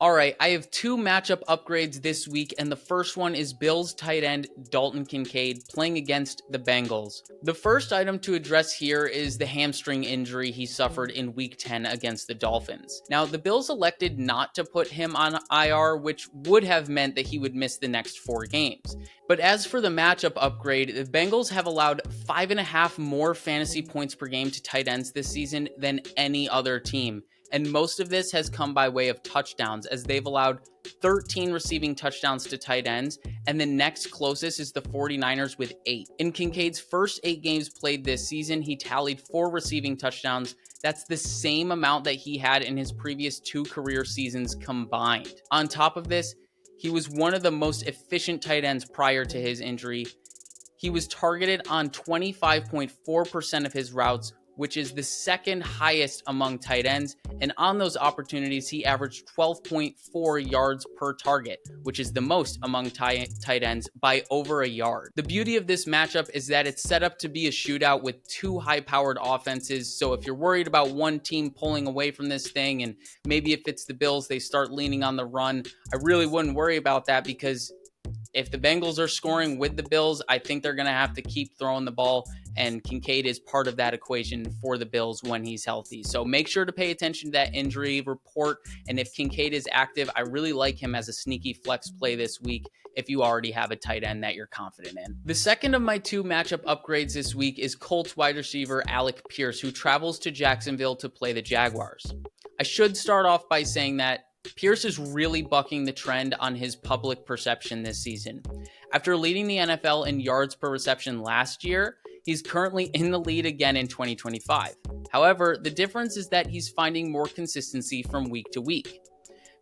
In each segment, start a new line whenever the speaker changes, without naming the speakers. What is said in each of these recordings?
All right, I have two matchup upgrades this week, and the first one is Bills tight end Dalton Kincaid playing against the Bengals. The first item to address here is the hamstring injury he suffered in week 10 against the Dolphins. Now, the Bills elected not to put him on IR, which would have meant that he would miss the next 4 games. But as for the matchup upgrade, the Bengals have allowed 5.5 more fantasy points per game to tight ends this season than any other team. And most of this has come by way of touchdowns, as they've allowed 13 receiving touchdowns to tight ends, and the next closest is the 49ers with 8. In Kincaid's first 8 games played this season, he tallied 4 receiving touchdowns. That's the same amount that he had in his previous 2 career seasons combined. On top of this, he was one of the most efficient tight ends prior to his injury. He was targeted on 25.4% of his routes, which is the second highest among tight ends. And on those opportunities, he averaged 12.4 yards per target, which is the most among tight ends by over a yard. The beauty of this matchup is that it's set up to be a shootout with 2 high-powered offenses. So if you're worried about one team pulling away from this thing, and maybe if it's the Bills, they start leaning on the run, I really wouldn't worry about that, because if the Bengals are scoring with the Bills, I think they're going to have to keep throwing the ball, and Kincaid is part of that equation for the Bills when he's healthy. So make sure to pay attention to that injury report, and if Kincaid is active, I really like him as a sneaky flex play this week if you already have a tight end that you're confident in. The second of my 2 matchup upgrades this week is Colts wide receiver Alec Pierce, who travels to Jacksonville to play the Jaguars. I should start off by saying that Pierce is really bucking the trend on his public perception this season. After leading the NFL in yards per reception last year, he's currently in the lead again in 2025. However, the difference is that he's finding more consistency from week to week.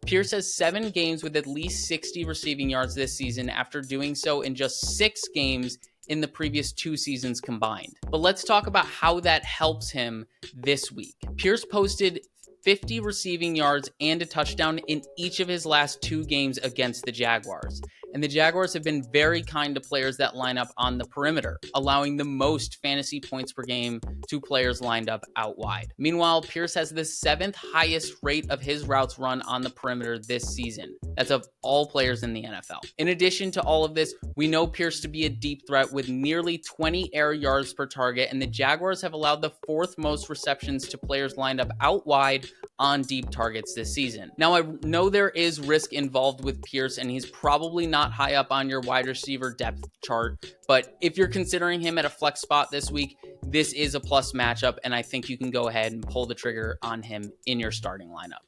Pierce has 7 games with at least 60 receiving yards this season after doing so in just 6 games in the previous 2 seasons combined. But let's talk about how that helps him this week. Pierce posted 50 receiving yards and a touchdown in each of his last 2 games against the Jaguars. And the Jaguars have been very kind to players that line up on the perimeter, allowing the most fantasy points per game to players lined up out wide. Meanwhile, Pierce has the 7th highest rate of his routes run on the perimeter this season. That's of all players in the NFL. In addition to all of this, we know Pierce to be a deep threat with nearly 20 air yards per target, and the Jaguars have allowed the 4th most receptions to players lined up out wide on deep targets this season. Now, I know there is risk involved with Pierce, and he's probably not high up on your wide receiver depth chart, but if you're considering him at a flex spot this week, this is a plus matchup, and I think you can go ahead and pull the trigger on him in your starting lineup.